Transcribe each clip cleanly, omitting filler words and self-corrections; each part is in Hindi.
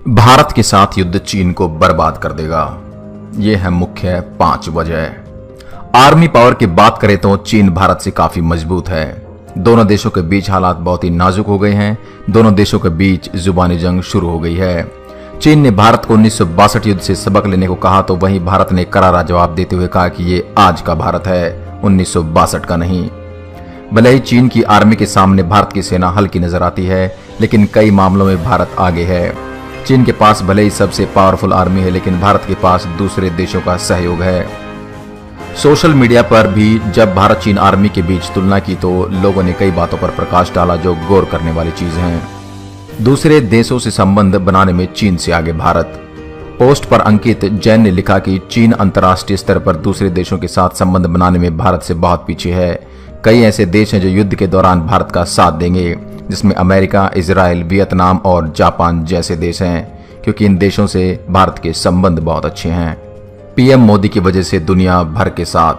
भारत के साथ युद्ध चीन को बर्बाद कर देगा। ये है मुख्य 5 वजह। आर्मी पावर की बात करें तो चीन भारत से काफी मजबूत है। दोनों देशों के बीच हालात बहुत ही नाजुक हो गए हैं। दोनों देशों के बीच जुबानी जंग शुरू हो गई है। चीन ने भारत को 1962 युद्ध से सबक लेने को कहा तो वहीं भारत ने करारा जवाब देते हुए कहा कि ये आज का भारत है, 1962 का नहीं। भले ही चीन की आर्मी के सामने भारत की सेना हल्की नजर आती है, लेकिन कई मामलों में भारत आगे है। चीन के पास भले ही सबसे पावरफुल आर्मी है, लेकिन भारत के पास दूसरे देशों का सहयोग है। सोशल मीडिया पर भी जब भारत चीन आर्मी के बीच तुलना की तो लोगों ने कई बातों पर प्रकाश डाला जो गौर करने वाली चीज हैं। दूसरे देशों से संबंध बनाने में चीन से आगे भारत। पोस्ट पर अंकित जैन ने लिखा कि चीन अंतर्राष्ट्रीय स्तर पर दूसरे देशों के साथ संबंध बनाने में भारत से बहुत पीछे है। कई ऐसे देश हैं जो युद्ध के दौरान भारत का साथ देंगे, जिसमें अमेरिका, इजराइल, वियतनाम और जापान जैसे देश हैं, क्योंकि इन देशों से भारत के संबंध बहुत अच्छे हैं। पीएम मोदी की वजह से दुनिया भर के साथ।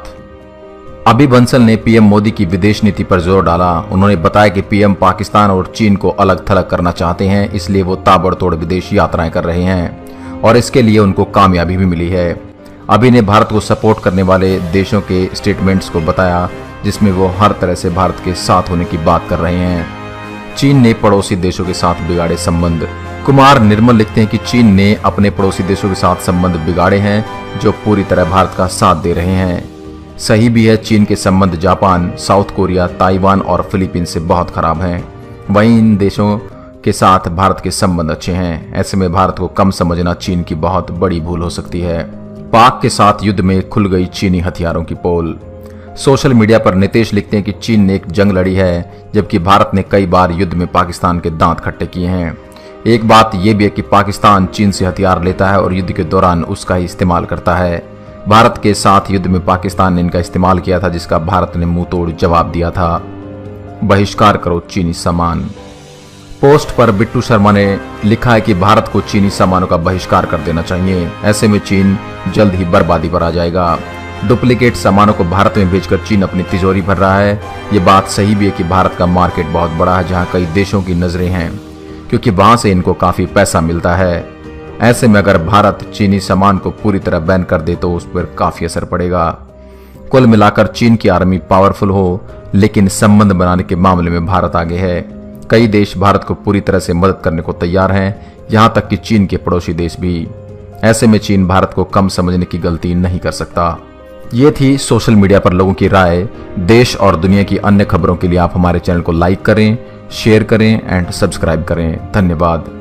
अभी बंसल ने पीएम मोदी की विदेश नीति पर जोर डाला। उन्होंने बताया कि पीएम पाकिस्तान और चीन को अलग थलग करना चाहते हैं, इसलिए वो ताबड़तोड़ विदेश यात्राएं कर रहे हैं और इसके लिए उनको कामयाबी भी मिली है। अभी ने भारत को सपोर्ट करने वाले देशों के स्टेटमेंट्स को बताया, जिसमें वो हर तरह से भारत के साथ होने की बात कर रहे हैं। चीन ने पड़ोसी देशों के साथ बिगाड़े संबंध। कुमार निर्मल लिखते हैं कि चीन ने अपने पड़ोसी देशों के साथ संबंध बिगाड़े हैं, जो पूरी तरह भारत का साथ दे रहे हैं। सही भी है, चीन के संबंध जापान, साउथ कोरिया, ताइवान और फिलीपींस से बहुत खराब हैं। वहीं इन देशों के साथ भारत के संबंध अच्छे हैं। ऐसे में भारत को कम समझना चीन की बहुत बड़ी भूल हो सकती है। पाक के साथ युद्ध में खुल गई चीनी हथियारों की पोल। सोशल मीडिया पर नितेश लिखते हैं कि चीन ने एक जंग लड़ी है, जबकि भारत ने कई बार युद्ध में पाकिस्तान के दांत खट्टे किए हैं। एक बात यह भी है कि पाकिस्तान चीन से हथियार लेता है और युद्ध के दौरान उसका ही इस्तेमाल करता है। भारत के साथ युद्ध में पाकिस्तान ने इनका इस्तेमाल किया था, जिसका भारत ने मुंह तोड़ जवाब दिया था। बहिष्कार करो चीनी सामान। पोस्ट पर बिट्टू शर्मा ने लिखा है कि भारत को चीनी सामानों का बहिष्कार कर देना चाहिए। ऐसे में चीन जल्द ही बर्बादी पर आ जाएगा। डुप्लीकेट सामानों को भारत में बेचकर चीन अपनी तिजोरी भर रहा है। ये बात सही भी है कि भारत का मार्केट बहुत बड़ा है, जहां कई देशों की नजरें हैं, क्योंकि वहां से इनको काफी पैसा मिलता है। ऐसे में अगर भारत चीनी सामान को पूरी तरह बैन कर दे तो उस पर काफी असर पड़ेगा। कुल मिलाकर चीन की आर्मी पावरफुल हो, लेकिन संबंध बनाने के मामले में भारत आगे है। कई देश भारत को पूरी तरह से मदद करने को तैयार हैं, यहां तक कि चीन के पड़ोसी देश भी। ऐसे में चीन भारत को कम समझने की गलती नहीं कर सकता। ये थी सोशल मीडिया पर लोगों की राय। देश और दुनिया की अन्य खबरों के लिए आप हमारे चैनल को लाइक करें, शेयर करें एंड सब्सक्राइब करें। धन्यवाद।